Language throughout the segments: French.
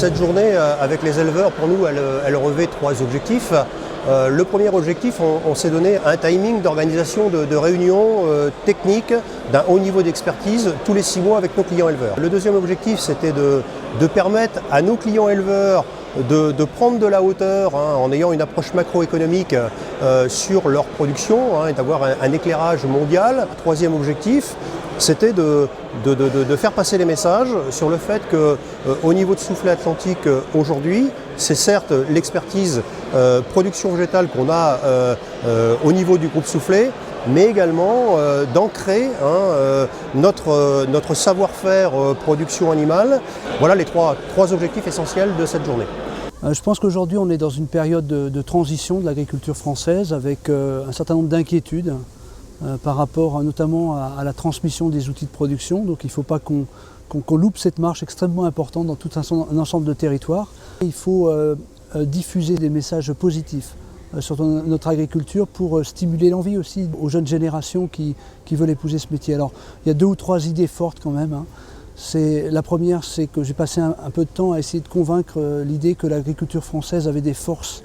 Cette journée avec les éleveurs, pour nous, elle revêt trois objectifs. Le premier objectif, on s'est donné un timing d'organisation de réunions techniques d'un haut niveau d'expertise tous les 6 mois avec nos clients éleveurs. Le deuxième objectif, c'était de permettre à nos clients éleveurs de prendre de la hauteur en ayant une approche macroéconomique sur leur production et d'avoir un éclairage mondial. Troisième objectif, c'était de faire passer les messages sur le fait qu'au niveau de Soufflet Atlantique aujourd'hui, c'est certes l'expertise production végétale qu'on a au niveau du groupe Soufflet, mais également d'ancrer notre savoir-faire production animale. Voilà les trois objectifs essentiels de cette journée. Je pense qu'aujourd'hui on est dans une période de transition de l'agriculture française avec un certain nombre d'inquiétudes par rapport notamment à la transmission des outils de production. Donc il ne faut pas qu'on loupe cette marche extrêmement importante dans tout un ensemble de territoires. Il faut diffuser des messages positifs sur notre agriculture pour stimuler l'envie aussi aux jeunes générations qui veulent épouser ce métier. Alors il y a 2 ou 3 idées fortes quand même. La première, c'est que j'ai passé un peu de temps à essayer de convaincre l'idée que l'agriculture française avait des forces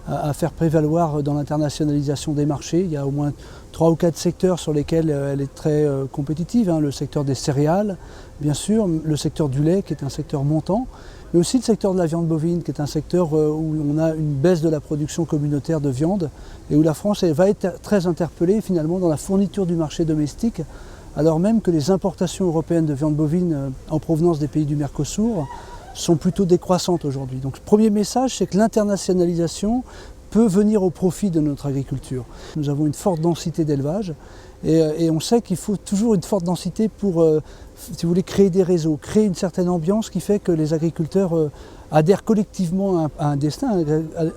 à faire prévaloir dans l'internationalisation des marchés. Il y a au moins 3 ou 4 secteurs sur lesquels elle est très compétitive. Le secteur des céréales, bien sûr, le secteur du lait qui est un secteur montant, mais aussi le secteur de la viande bovine qui est un secteur où on a une baisse de la production communautaire de viande et où la France va être très interpellée finalement dans la fourniture du marché domestique, alors même que les importations européennes de viande bovine en provenance des pays du Mercosur sont plutôt décroissantes aujourd'hui. Donc le premier message, c'est que l'internationalisation peut venir au profit de notre agriculture. Nous avons une forte densité d'élevage et on sait qu'il faut toujours une forte densité pour, si vous voulez, créer des réseaux, créer une certaine ambiance qui fait que les agriculteurs adhèrent collectivement à un destin,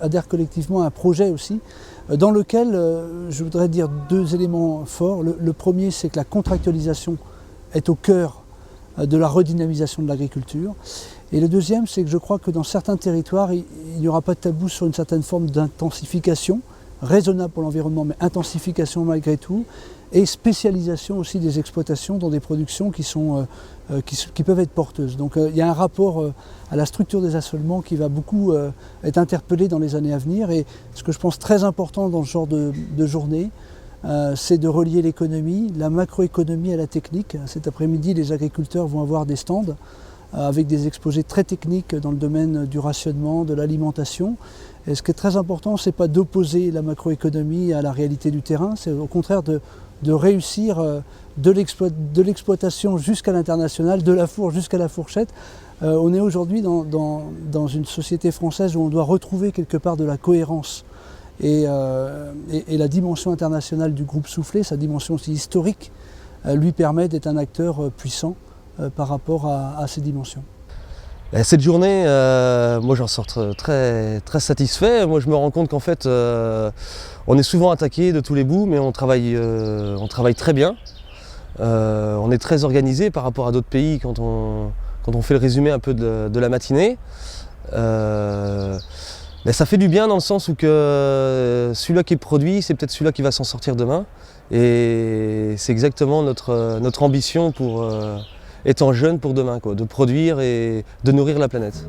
adhèrent collectivement à un projet aussi, dans lequel je voudrais dire 2 éléments forts. Le premier, c'est que la contractualisation est au cœur de la redynamisation de l'agriculture. Et le deuxième, c'est que je crois que dans certains territoires, il n'y aura pas de tabou sur une certaine forme d'intensification, raisonnable pour l'environnement, mais intensification malgré tout, et spécialisation aussi des exploitations dans des productions qui peuvent être porteuses. Donc il y a un rapport à la structure des assolements qui va beaucoup être interpellé dans les années à venir. Et ce que je pense très important dans ce genre de journée, c'est de relier l'économie, la macroéconomie à la technique. Cet après-midi, les agriculteurs vont avoir des stands avec des exposés très techniques dans le domaine du rationnement, de l'alimentation. Et ce qui est très important, ce n'est pas d'opposer la macroéconomie à la réalité du terrain, c'est au contraire de réussir de l'exploitation jusqu'à l'international, de la fourche jusqu'à la fourchette. On est aujourd'hui dans une société française où on doit retrouver quelque part de la cohérence. Et la dimension internationale du groupe Soufflet, sa dimension aussi historique, lui permet d'être un acteur puissant par rapport à ces dimensions. Cette journée, moi j'en sors très satisfait. Moi je me rends compte qu'en fait on est souvent attaqué de tous les bouts, mais on travaille très bien. On est très organisé par rapport à d'autres pays quand on fait le résumé un peu de la matinée. Mais ça fait du bien dans le sens où que celui-là qui est produit, c'est peut-être celui-là qui va s'en sortir demain. Et c'est exactement notre ambition pour étant jeune pour demain, de produire et de nourrir la planète.